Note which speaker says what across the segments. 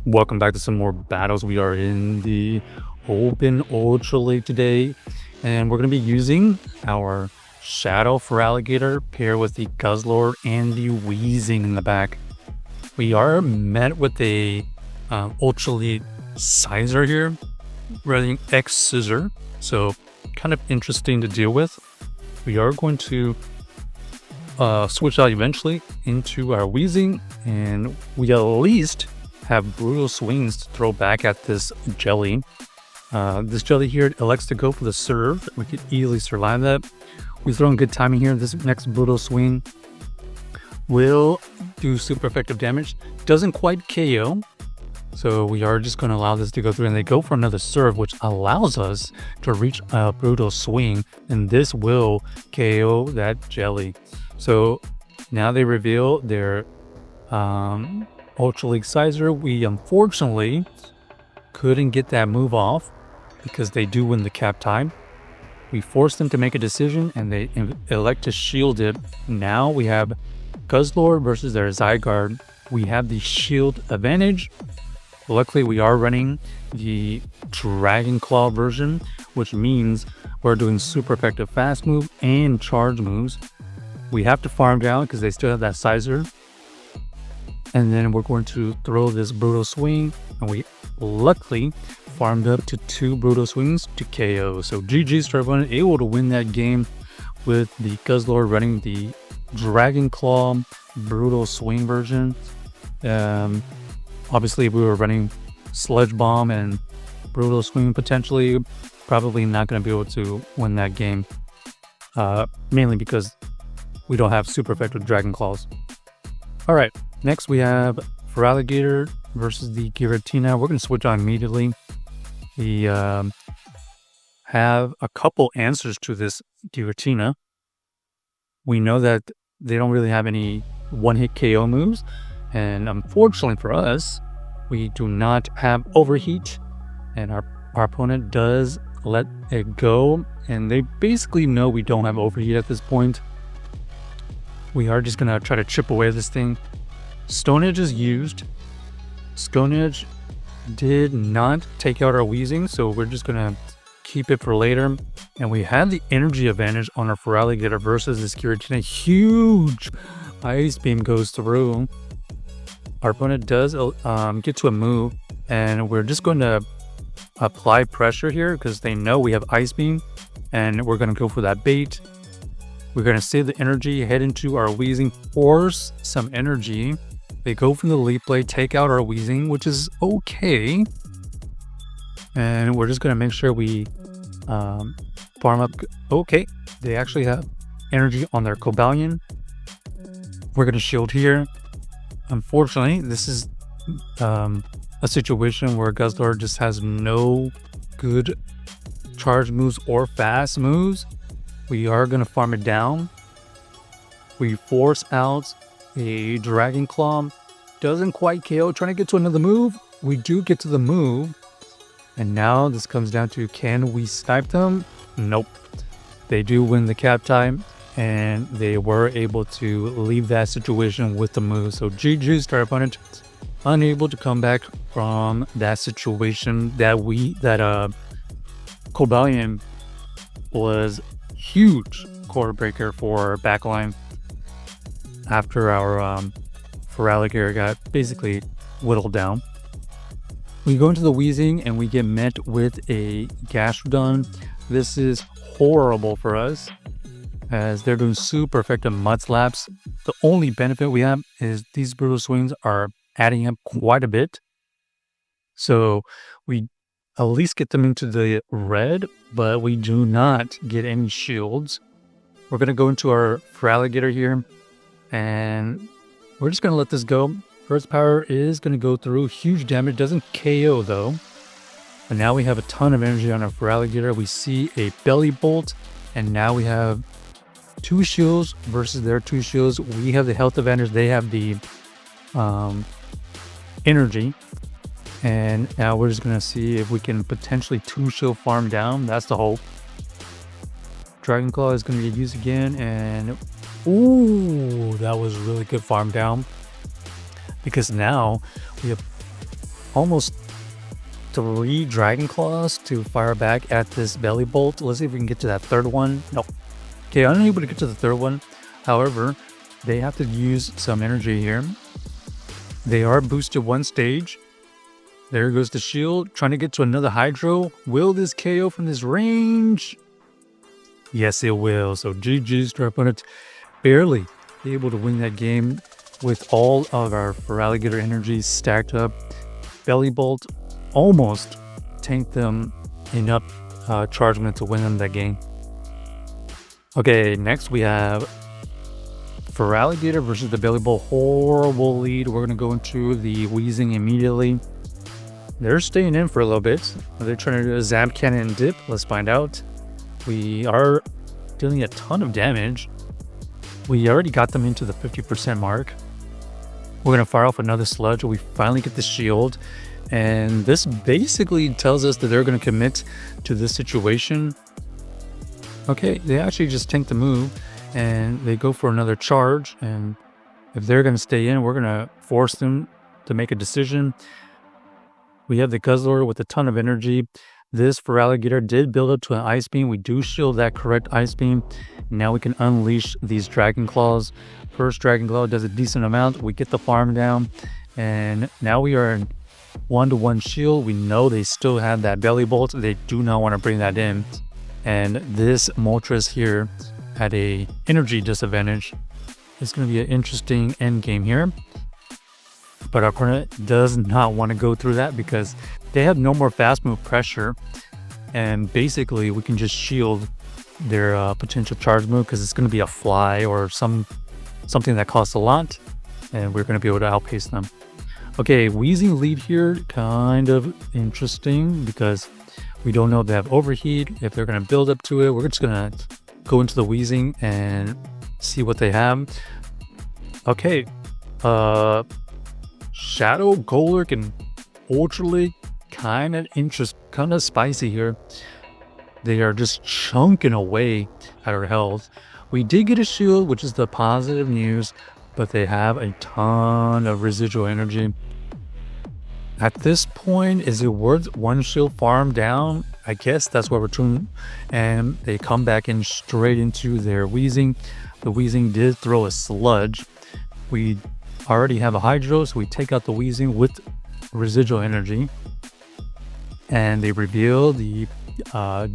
Speaker 1: Welcome back to some more battles. We are in the open Ultra League today, and we're going to be using our Shadow Feraligatr paired with the Guzzlord and the Weezing in the back. We are met with a Ultra League Sizer here, running X Scissor, so kind of interesting to deal with. We are going to switch out eventually into our Weezing, and we at least have brutal swings to throw back at this jelly. This jelly here elects to go for the serve. We could easily survive that. We throw in good timing here. This next brutal swing will do super effective damage. Doesn't quite KO. So we are just going to allow this to go through, and they go for another serve, which allows us to reach a brutal swing, and this will KO that jelly. So now they reveal their Ultra League Sizer. We unfortunately couldn't get that move off because they do win the cap time. We forced them to make a decision and they elect to shield it. Now we have Guzzlord versus their Zygarde. We have the shield advantage. Luckily we are running the Dragon Claw version, which means we're doing super effective fast move and charge moves. We have to farm down because they still have that Sizer. And then we're going to throw this brutal swing, and we luckily farmed up to 2 brutal swings to KO. So GG's to everyone, able to win that game with the Guzzlord running the Dragon Claw brutal swing version. Obviously, if we were running Sludge Bomb and brutal swing, potentially probably not going to be able to win that game, mainly because we don't have super effective Dragon Claws. All right. Next, we have Feraligatr versus the Giratina. We're going to switch on immediately. We have a couple answers to this Giratina. We know that they don't really have any one-hit KO moves. And unfortunately for us, we do not have Overheat. And our opponent does let it go. And they basically know we don't have Overheat at this point. We are just going to try to chip away at this thing. Stone Edge is used. Stone Edge did not take out our Weezing, so we're just gonna keep it for later. And we have the energy advantage on our Feraligatr versus this Giratina. Huge Ice Beam goes through. Our opponent does get to a move, and we're just going to apply pressure here because they know we have Ice Beam, and we're gonna go for that bait. We're gonna save the energy, head into our Weezing, force some energy. They go from the leap blade, take out our Weezing, which is okay. And we're just going to make sure we farm up. Okay, they actually have energy on their Cobalion. We're going to shield here. Unfortunately, this is a situation where Guzzlord just has no good charge moves or fast moves. We are going to farm it down. We force out a Dragon Claw. Doesn't quite KO. Trying to get to another move. We do get to the move. And now this comes down to, can we snipe them? Nope. They do win the cap time. And they were able to leave that situation with the move. So GG's to our opponent. Unable to come back from that situation. That Cobalion was huge core breaker for backline. After our Feraligatr got basically whittled down. We go into the Weezing and we get met with a Gastrodon. This is horrible for us as they're doing super effective Mud Slaps. The only benefit we have is these brutal swings are adding up quite a bit. So we at least get them into the red, but we do not get any shields. We're going to go into our Feraligatr here. And we're just going to let this go. Earth Power is going to go through. Huge damage. Doesn't KO though. But now we have a ton of energy on our Feraligatr. We see a Belly Bolt. And now we have 2 shields versus their 2 shields. We have the health advantage. They have the energy. And now we're just going to see if we can potentially 2-shield farm down. That's the hope. Dragon Claw is going to get used again. And ooh, that was really good farm down. Because now we have almost 3 Dragon Claws to fire back at this Belly Bolt. Let's see if we can get to that third one. Nope. Okay, unable to get to the third one. However, they have to use some energy here. They are boosted 1 stage. There goes the shield, trying to get to another Hydro. Will this KO from this range? Yes, it will. So GG's to our opponent. Barely able to win that game with all of our Feraligatr energies stacked up. Belly Bolt almost tanked them enough chargement to win them that game. Okay, next we have Feraligatr versus the Belly Bolt. Horrible lead. We're going to go into the Weezing immediately. They're staying in for a little bit. They're trying to do a Zap Cannon and dip. Let's find out. We are dealing a ton of damage. We already got them into the 50% mark. We're going to fire off another Sludge. We finally get the shield. And this basically tells us that they're going to commit to this situation. Okay, they actually just tank the move. And they go for another charge. And if they're going to stay in, we're going to force them to make a decision. We have the Guzzlord with a ton of energy. This Feraligatr did build up to an Ice Beam. We do shield that correct Ice Beam. Now we can unleash these Dragon Claws. First Dragon Claw does a decent amount. We get the farm down. And now we are in 1-to-1 shield. We know they still have that Belly Bolt. They do not want to bring that in. And this Moltres here at a energy disadvantage. It's going to be an interesting end game here. But our opponent does not want to go through that because they have no more fast move pressure. And basically, we can just shield their potential charge move because it's going to be a fly or something that costs a lot. And we're going to be able to outpace them. Okay, Weezing lead here, kind of interesting because we don't know if they have overheat, if they're going to build up to it. We're just going to go into the Weezing and see what they have. Okay, Shadow, Golurk, and Ultralight, kind of spicy here. They are just chunking away at our health. We did get a shield, which is the positive news, but they have a ton of residual energy. At this point, is it worth 1 shield farm down? I guess that's what we're doing. And they come back in straight into their Weezing. The Weezing did throw a Sludge. We already have a Hydro, so we take out the Weezing with residual energy. And they reveal the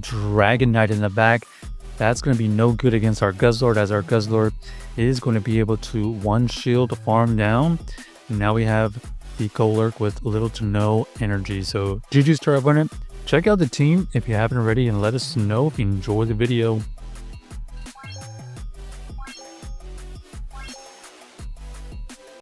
Speaker 1: Dragon Knight in the back. That's going to be no good against our Guzzlord, as our Guzzlord is going to be able to 1 shield farm down. And now we have the Golurk with little to no energy. So GG's to our opponent. Check out the team if you haven't already and let us know if you enjoyed the video.